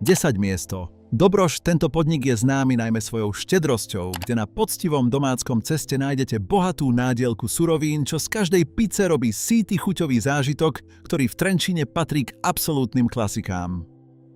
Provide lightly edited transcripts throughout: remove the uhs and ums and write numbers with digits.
10 miesto. Dobroš, tento podnik je známy najmä svojou štedrosťou, kde na poctivom domáckom ceste nájdete bohatú nádielku surovín, čo z každej pizze robí síty chuťový zážitok, ktorý v Trenčíne patrí k absolútnym klasikám.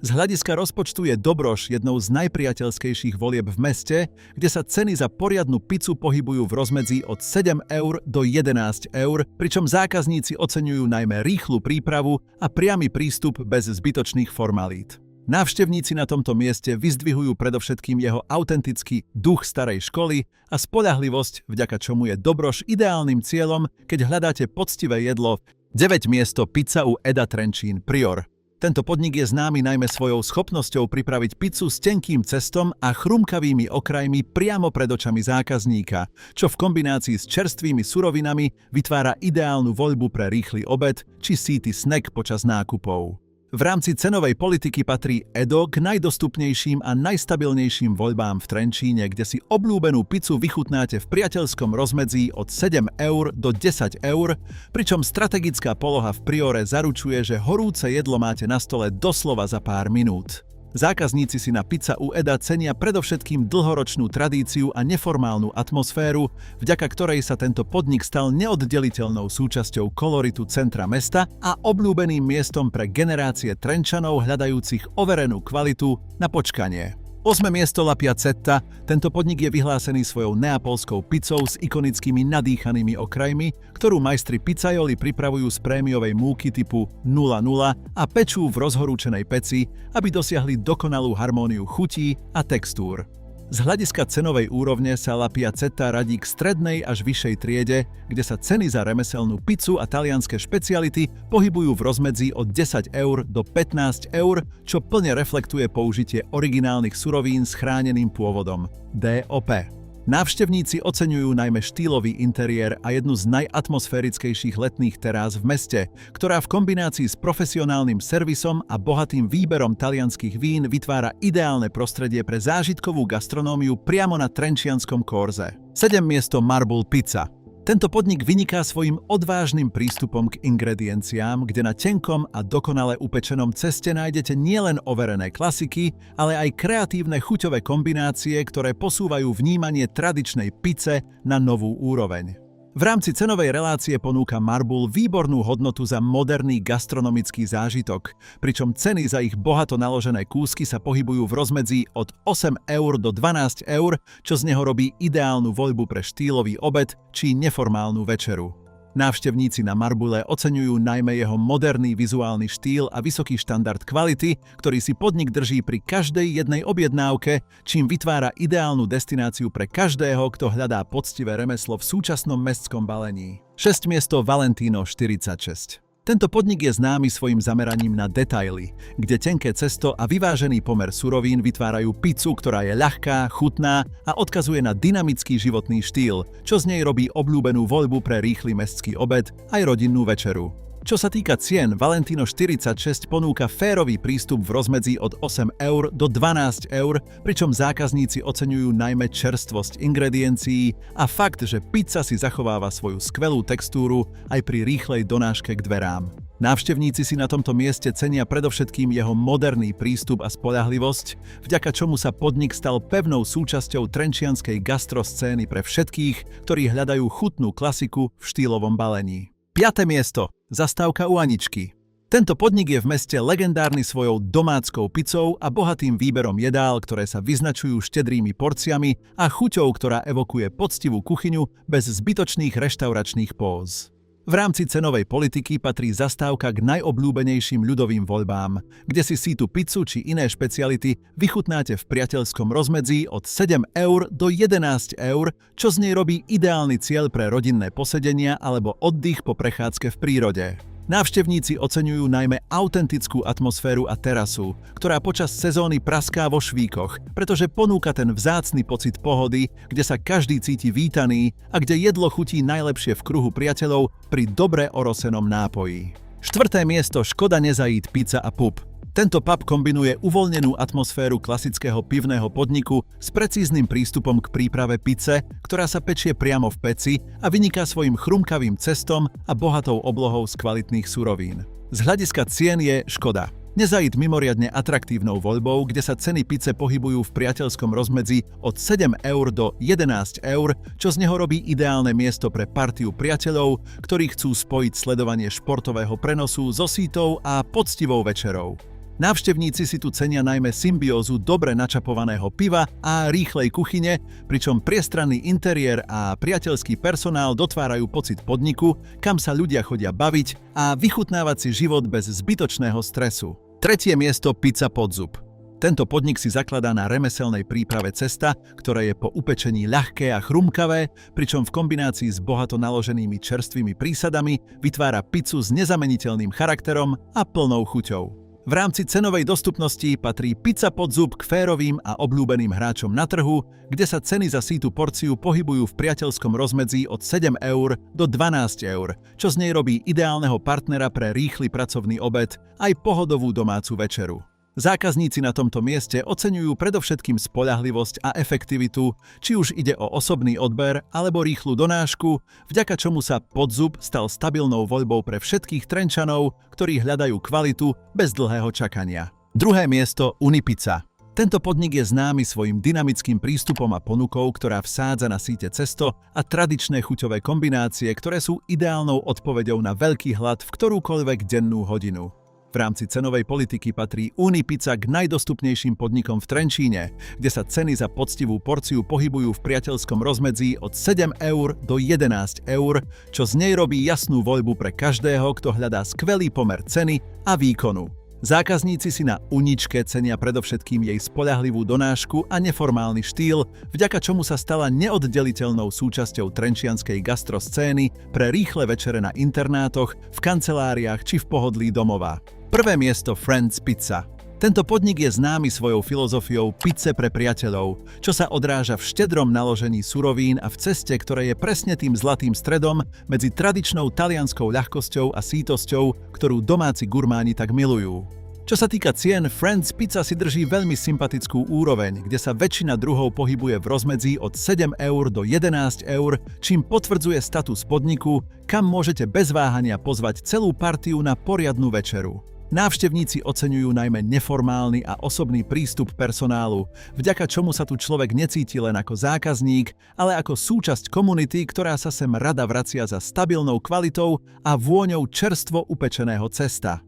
Z hľadiska rozpočtu je Dobroš jednou z najpriateľskejších volieb v meste, kde sa ceny za poriadnu pizzu pohybujú v rozmedzi od 7 eur do 11 eur, pričom zákazníci oceňujú najmä rýchlu prípravu a priamy prístup bez zbytočných formalít. Návštevníci na tomto mieste vyzdvihujú predovšetkým jeho autentický duch starej školy a spoľahlivosť, vďaka čomu je Dobroš ideálnym cieľom, keď hľadáte poctivé jedlo. 9 miesto Pizza u Eda Trenčín Prior. Tento podnik je známy najmä svojou schopnosťou pripraviť pizzu s tenkým cestom a chrumkavými okrajmi priamo pred očami zákazníka, čo v kombinácii s čerstvými surovinami vytvára ideálnu voľbu pre rýchly obed či síty snack počas nákupov. V rámci cenovej politiky patrí Edo k najdostupnejším a najstabilnejším voľbám v Trenčíne, kde si obľúbenú pizzu vychutnáte v priateľskom rozmedzí od 7 eur do 10 eur, pričom strategická poloha v Priore zaručuje, že horúce jedlo máte na stole doslova za pár minút. Zákazníci si na Pizza u Eda cenia predovšetkým dlhoročnú tradíciu a neformálnu atmosféru, vďaka ktorej sa tento podnik stal neoddeliteľnou súčasťou koloritu centra mesta a obľúbeným miestom pre generácie Trenčanov hľadajúcich overenú kvalitu na počkanie. 8. miesto La Piazzetta. Tento podnik je vyhlásený svojou neapolskou pizzou s ikonickými nadýchanými okrajmi, ktorú majstri pizzaioli pripravujú z prémiovej múky typu 00 a pečú v rozhorúčenej peci, aby dosiahli dokonalú harmóniu chutí a textúr. Z hľadiska cenovej úrovne sa La Piazzetta radí k strednej až vyššej triede, kde sa ceny za remeselnú pizzu a talianske špeciality pohybujú v rozmedzi od 10 eur do 15 eur, čo plne reflektuje použitie originálnych surovín s chráneným pôvodom DOP. Návštevníci oceňujú najmä štýlový interiér a jednu z najatmosférickejších letných terás v meste, ktorá v kombinácii s profesionálnym servisom a bohatým výberom talianskych vín vytvára ideálne prostredie pre zážitkovú gastronómiu priamo na trenčianskom korze. 7. miesto Marble Pizza. Tento podnik vyniká svojim odvážnym prístupom k ingredienciám, kde na tenkom a dokonale upečenom ceste nájdete nielen overené klasiky, ale aj kreatívne chuťové kombinácie, ktoré posúvajú vnímanie tradičnej pizze na novú úroveň. V rámci cenovej relácie ponúka Marble výbornú hodnotu za moderný gastronomický zážitok, pričom ceny za ich bohato naložené kúsky sa pohybujú v rozmedzi od 8 eur do 12 eur, čo z neho robí ideálnu voľbu pre štýlový obed či neformálnu večeru. Návštevníci na Marbule oceňujú najmä jeho moderný vizuálny štýl a vysoký štandard kvality, ktorý si podnik drží pri každej jednej objednávke, čím vytvára ideálnu destináciu pre každého, kto hľadá poctivé remeslo v súčasnom mestskom balení. 6. miesto Valentino 46. Tento podnik je známy svojim zameraním na detaily, kde tenké cesto a vyvážený pomer surovín vytvárajú pizzu, ktorá je ľahká, chutná a odkazuje na dynamický životný štýl, čo z nej robí obľúbenú voľbu pre rýchly mestský obed aj rodinnú večeru. Čo sa týka cien, Valentino 46 ponúka férový prístup v rozmedzi od 8 eur do 12 eur, pričom zákazníci oceňujú najmä čerstvosť ingrediencií a fakt, že pizza si zachováva svoju skvelú textúru aj pri rýchlej donáške k dverám. Návštevníci si na tomto mieste cenia predovšetkým jeho moderný prístup a spoľahlivosť, vďaka čomu sa podnik stal pevnou súčasťou trenčianskej gastroscény pre všetkých, ktorí hľadajú chutnú klasiku v štýlovom balení. 5. miesto. Zastávka u Aničky. Tento podnik je v meste legendárny svojou domáckou pizzou a bohatým výberom jedál, ktoré sa vyznačujú štedrými porciami a chuťou, ktorá evokuje poctivú kuchyňu bez zbytočných reštauračných póz. V rámci cenovej politiky patrí zastávka k najobľúbenejším ľudovým voľbám, kde si sítu pizzu či iné špeciality vychutnáte v priateľskom rozmedzi od 7 eur do 11 eur, čo z nej robí ideálny cieľ pre rodinné posedenia alebo oddych po prechádzke v prírode. Návštevníci oceňujú najmä autentickú atmosféru a terasu, ktorá počas sezóny praská vo švíkoch, pretože ponúka ten vzácny pocit pohody, kde sa každý cíti vítaný a kde jedlo chutí najlepšie v kruhu priateľov pri dobre orosenom nápoji. 4. miesto Škoda nezajít Pizza a pub. Tento pub kombinuje uvoľnenú atmosféru klasického pivného podniku s precíznym prístupom k príprave pizze, ktorá sa pečie priamo v peci a vyniká svojim chrumkavým cestom a bohatou oblohou z kvalitných surovín. Z hľadiska cien je Škoda Nezajít mimoriadne atraktívnou voľbou, kde sa ceny pice pohybujú v priateľskom rozmedzi od 7 eur do 11 eur, čo z neho robí ideálne miesto pre partiu priateľov, ktorí chcú spojiť sledovanie športového prenosu so sítou a poctivou večerou. Návštevníci si tu cenia najmä symbiózu dobre načapovaného piva a rýchlej kuchyne, pričom priestranný interiér a priateľský personál dotvárajú pocit podniku, kam sa ľudia chodia baviť a vychutnávať si život bez zbytočného stresu. Tretie miesto Pizza Podzub. Tento podnik si zakladá na remeselnej príprave cesta, ktoré je po upečení ľahké a chrumkavé, pričom v kombinácii s bohato naloženými čerstvými prísadami vytvára pizzu s nezameniteľným charakterom a plnou chuťou. V rámci cenovej dostupnosti patrí Pizza Podzub k férovým a obľúbeným hráčom na trhu, kde sa ceny za sítu porciu pohybujú v priateľskom rozmedzi od 7 eur do 12 eur, čo z nej robí ideálneho partnera pre rýchly pracovný obed aj pohodovú domácu večeru. Zákazníci na tomto mieste oceňujú predovšetkým spoľahlivosť a efektivitu, či už ide o osobný odber alebo rýchlu donášku, vďaka čomu sa Podzub stal stabilnou voľbou pre všetkých Trenčanov, ktorí hľadajú kvalitu bez dlhého čakania. Druhé miesto Unipizza. Tento podnik je známy svojim dynamickým prístupom a ponukou, ktorá vsádza na síte cesto a tradičné chuťové kombinácie, ktoré sú ideálnou odpoveďou na veľký hlad v ktorúkoľvek dennú hodinu. V rámci cenovej politiky patrí Unipizza k najdostupnejším podnikom v Trenčíne, kde sa ceny za poctivú porciu pohybujú v priateľskom rozmedzi od 7 eur do 11 eur, čo z nej robí jasnú voľbu pre každého, kto hľadá skvelý pomer ceny a výkonu. Zákazníci si na Uničke cenia predovšetkým jej spoľahlivú donášku a neformálny štýl, vďaka čomu sa stala neoddeliteľnou súčasťou trenčianskej gastroscény pre rýchle večere na internátoch, v kanceláriách či v pohodlí domova. Prvé miesto Friends Pizza. Tento podnik je známy svojou filozofiou pizze pre priateľov, čo sa odráža v štedrom naložení surovín a v ceste, ktoré je presne tým zlatým stredom medzi tradičnou talianskou ľahkosťou a sítosťou, ktorú domáci gurmáni tak milujú. Čo sa týka cien, Friends Pizza si drží veľmi sympatickú úroveň, kde sa väčšina druhov pohybuje v rozmedzi od 7 eur do 11 eur, čím potvrdzuje status podniku, kam môžete bez váhania pozvať celú partiu na poriadnu večeru. Návštevníci oceňujú najmä neformálny a osobný prístup personálu, vďaka čomu sa tu človek necíti len ako zákazník, ale ako súčasť komunity, ktorá sa sem rada vracia za stabilnou kvalitou a vôňou čerstvo upečeného cesta.